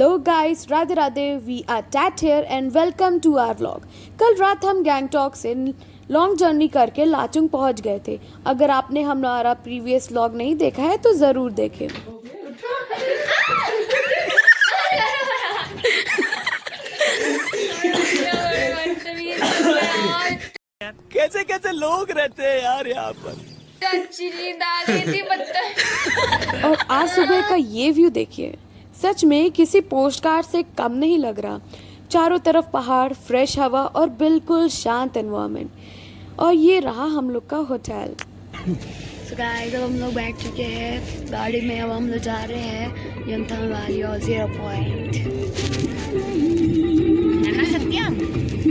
Hello guys, Radhe Radhe. We are टैट here and welcome to our vlog. कल रात हम गैंगटॉक से लॉन्ग जर्नी करके लाचुंग पहुंच गए थे। अगर आपने हमारा प्रीवियस व्लॉग नहीं देखा है तो ज़रूर देखें। कैसे कैसे लोग रहते हैं यार यहाँ पर। और आज सुबह का ये व्यू देखिए, सच में किसी पोस्ट कार्ड से कम नहीं लग रहा। चारों तरफ पहाड़, फ्रेश हवा और बिल्कुल शांत एनवायरनमेंट। और ये रहा हम लोग का होटल। So guys, अब हम लोग बैठ चुके हैं गाड़ी में। अब हम लोग जा रहे हैं यमथांग वैली और 0 पॉइंट। है ना सत्यम?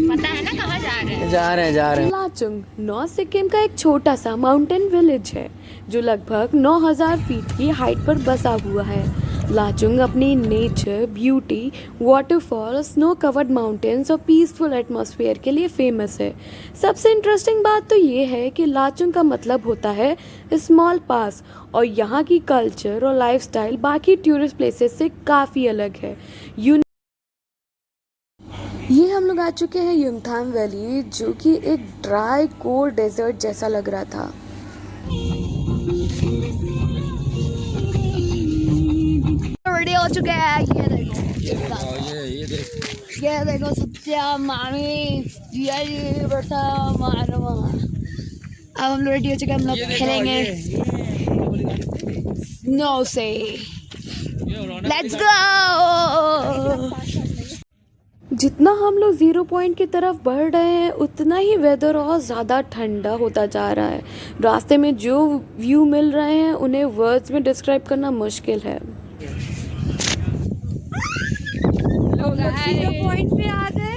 पता है ना कहाँ जा रहे हैं? जा रहे हैं। लाचुंग नॉर्थ सिक्किम का एक छोटा सा माउंटेन विलेज है जो लगभग 9000 फीट की हाइट पर बसा हुआ है। लाचुंग अपनी nature, beauty, waterfall, snow covered mountains और पीसफुल एटमॉस्फेयर के लिए फेमस है। सबसे इंटरेस्टिंग बात तो ये है कि लाचुंग का मतलब होता है स्मॉल पास, और यहाँ की कल्चर और लाइफस्टाइल बाकी टूरिस्ट प्लेसेस से काफ़ी अलग है। ये हम लोग आ चुके हैं युमथांग वैली, जो कि एक ड्राई कोल्ड डेजर्ट जैसा लग रहा था। रेडी हो चुके हैं। ये देखो सत्या, मामी, जिया जी, वर्षा, मानवा। अब हम लोग रेडी हो चुके हैं। हम लोग खेलेंगे स्नो से। Let's go. जितना हम लोग 0 पॉइंट की तरफ बढ़ रहे हैं उतना ही वेदर और ज़्यादा ठंडा होता जा रहा है। रास्ते में जो व्यू मिल रहे हैं उन्हें वर्ड्स में डिस्क्राइब करना मुश्किल है। 0 पॉइंट पे आ गए।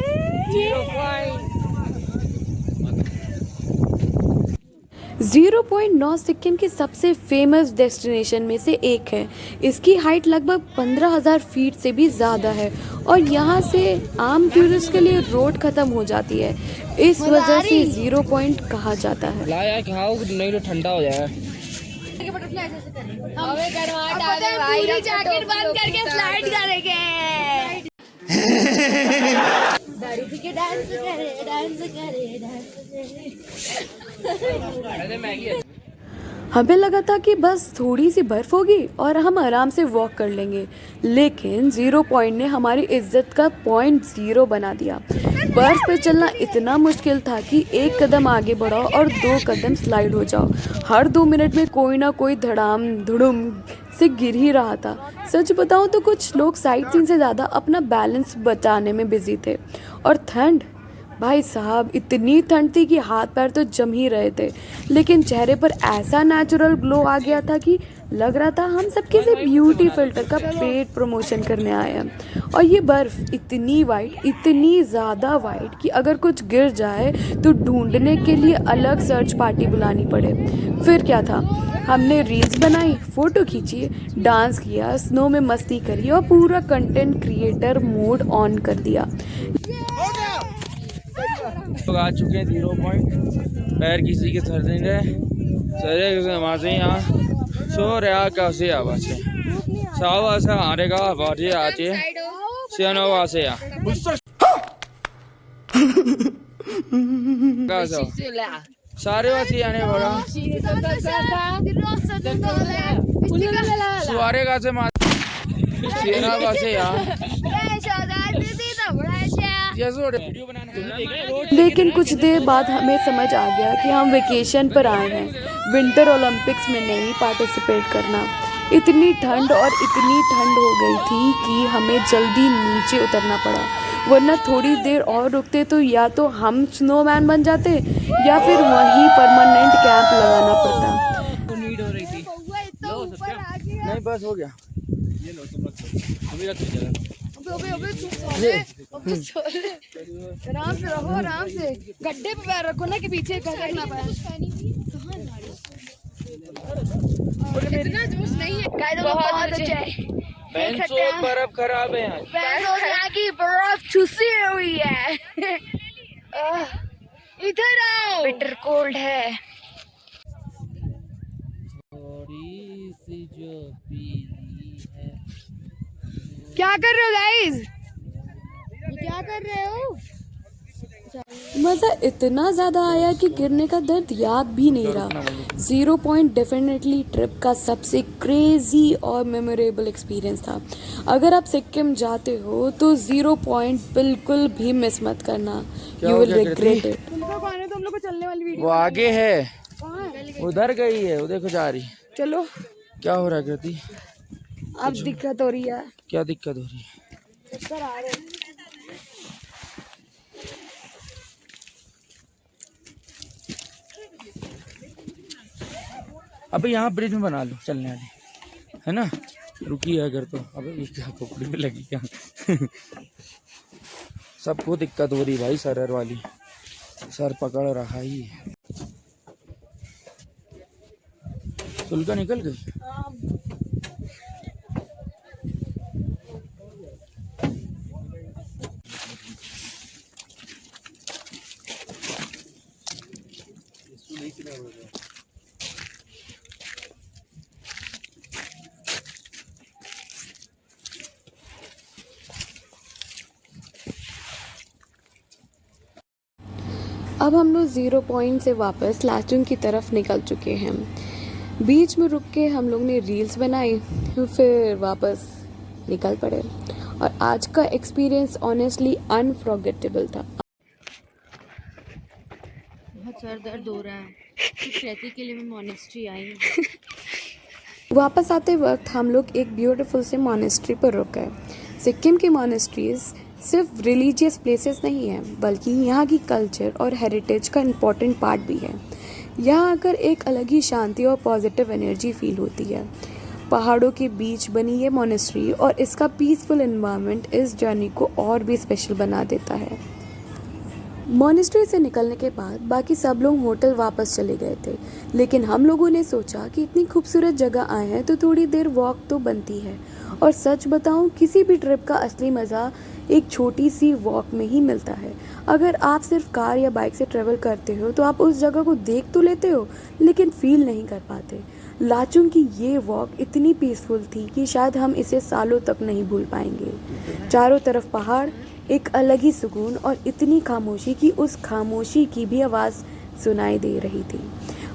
0 पॉइंट नॉर्थ सिक्किम की सबसे फेमस डेस्टिनेशन में से एक है। इसकी हाइट लगभग 15,000 फीट से भी ज़्यादा है और यहाँ से आम टूरिस्ट के लिए रोड ख़त्म हो जाती है। इस वजह से 0 पॉइंट कहा जाता है। लाया खाओ नहीं तो ठंडा हो जाएगा। पूरी जैकेट बंद करके स्लाइड करेंगे। डांस करे। हमें लगा था कि बस थोड़ी सी बर्फ होगी और हम आराम से वॉक कर लेंगे, लेकिन 0 पॉइंट ने हमारी इज्जत का पॉइंट 0 बना दिया। बर्फ पे चलना इतना मुश्किल था कि 1 कदम आगे बढ़ाओ और 2 कदम स्लाइड हो जाओ। हर 2 मिनट में कोई ना कोई धड़ाम धुड़ुम से गिर ही रहा था। सच बताऊं तो कुछ लोग साइट सीन से ज़्यादा अपना बैलेंस बचाने में बिजी थे। और ठंड, भाई साहब इतनी ठंड थी कि हाथ पैर तो जम ही रहे थे, लेकिन चेहरे पर ऐसा नेचुरल ग्लो आ गया था कि लग रहा था हम सब किसी ब्यूटी फिल्टर का पेड प्रमोशन करने आए हैं। और ये बर्फ़ इतनी वाइट, इतनी ज़्यादा वाइट कि अगर कुछ गिर जाए तो ढूंढने के लिए अलग सर्च पार्टी बुलानी पड़े। फिर क्या था, हमने रील्स बनाई, फ़ोटो खींची, डांस किया, स्नो में मस्ती करी और पूरा कंटेंट क्रिएटर मोड ऑन कर दिया। लोग आ चुके हैं 0 पॉइंट। पैर किसी के सर नहीं रहे, सरे हमारे यहाँ सो रहा कैसे आवाज है सावा सा आरेगा बाजे आचे सियानोवा से या सारे वासी आने बड़ा सुआरे का से मार सियाना वासे या। लेकिन कुछ देर बाद हमें समझ आ गया कि हम वेकेशन पर आए हैं, विंटर ओलंपिक्स में नहीं पार्टिसिपेट करना। इतनी ठंड हो गई थी कि हमें जल्दी नीचे उतरना पड़ा, वरना थोड़ी देर और रुकते तो या तो हम स्नोमैन बन जाते या फिर वहीं परमानेंट कैंप लगाना पड़ता। नीड हो रही थी। नहीं बस हो गया। ये लो तुम अभी रख दीजिए। आराम से रहो, आराम से। गड्ढे पे पैर रखो ना कि पीछे खसकना पाए। इतना जोश नहीं है। बहुत अच्छा है। बर्फ खराब है यहाँ की बर्फ छुसी हुई है। इधर आओ, बिटर कोल्ड है। थोड़ी सी जो पीली है क्या कर रहे हो गाइस? क्या कर रहे हो? मज़ा इतना ज़्यादा आया कि गिरने का दर्द याद भी नहीं रहा। 0 पॉइंट डेफिनेटली ट्रिप का सबसे क्रेजी और मेमोरेबल एक्सपीरियंस था। अगर आप सिक्किम जाते हो तो 0 पॉइंट बिल्कुल भी मिस मत करना, यू विल रिग्रेट इट। तुमको कौन है? तुम लोग को चलने वाली वो वीडियो आगे है, कहाँ है? उधर गई है, वो देखो जा रही। चलो क्या हो रहा है कृति? अब दिक्कत हो रही है। क्या दिक्कत हो रही है? चक्कर आ रहे हैं। अबे यहाँ ब्रिज में बना लो चलने वाली, है ना? रुकी है अगर तो। अबे ये क्या खोपड़ी पे लगी क्या? सबको दिक्कत हो रही भाई, सर वाली सर पकड़ रहा ही है। सुल्का निकल गई। अब हम लोग 0 पॉइंट से वापस लाचुंग की तरफ निकल चुके हैं। बीच में रुक के हम लोग ने रील्स बनाई, फिर वापस निकल पड़े और आज का एक्सपीरियंस ऑनेस्टली अनफॉरगेटेबल था। बहुत सर दर्द हो रहा है। कुछ रहती के लिए मैं मॉनेस्ट्री आई हूँ। वापस आते वक्त हम लोग एक ब्यूटीफुल से मॉनेस्ट्री पर रुक गए। सिक्किम की मॉनेस्ट्रीज सिर्फ रिलीजियस प्लेसेस नहीं हैं, बल्कि यहाँ की कल्चर और हेरिटेज का इम्पॉर्टेंट पार्ट भी है। यहाँ आकर एक अलग ही शांति और पॉजिटिव एनर्जी फील होती है। पहाड़ों के बीच बनी ये मॉनेस्ट्री और इसका पीसफुल एनवायरनमेंट इस जर्नी को और भी स्पेशल बना देता है। मॉनेस्ट्री से निकलने के बाद बाकी सब लोग होटल वापस चले गए थे, लेकिन हम लोगों ने सोचा कि इतनी खूबसूरत जगह आए हैं तो थोड़ी देर वॉक तो बनती है। और सच बताऊं, किसी भी ट्रिप का असली मज़ा एक छोटी सी वॉक में ही मिलता है। अगर आप सिर्फ कार या बाइक से ट्रेवल करते हो तो आप उस जगह को देख तो लेते हो, लेकिन फील नहीं कर पाते। लाचुंग की ये वॉक इतनी पीसफुल थी कि शायद हम इसे सालों तक नहीं भूल पाएंगे। चारों तरफ पहाड़, एक अलग ही सुकून और इतनी खामोशी कि उस खामोशी की भी आवाज़ सुनाई दे रही थी।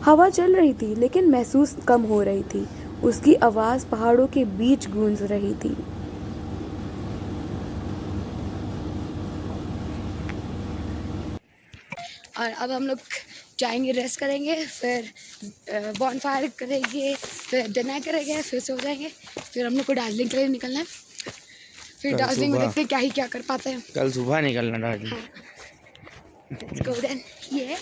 हवा चल रही थी लेकिन महसूस कम हो रही थी। उसकी आवाज़ पहाड़ों के बीच गूंज रही थी। और अब हम लोग जाएंगे, रेस्ट करेंगे, फिर बॉनफायर करेंगे, फिर डिनर करेंगे, फिर सो जाएंगे। फिर हम लोग को दार्जिलिंग के लिए निकलना है। फिर कल दार्जिलिंग में सुबह। देखते हैं क्या कर पाते हैं। कल सुबह निकलना Darjeeling. Let's go then. Yeah.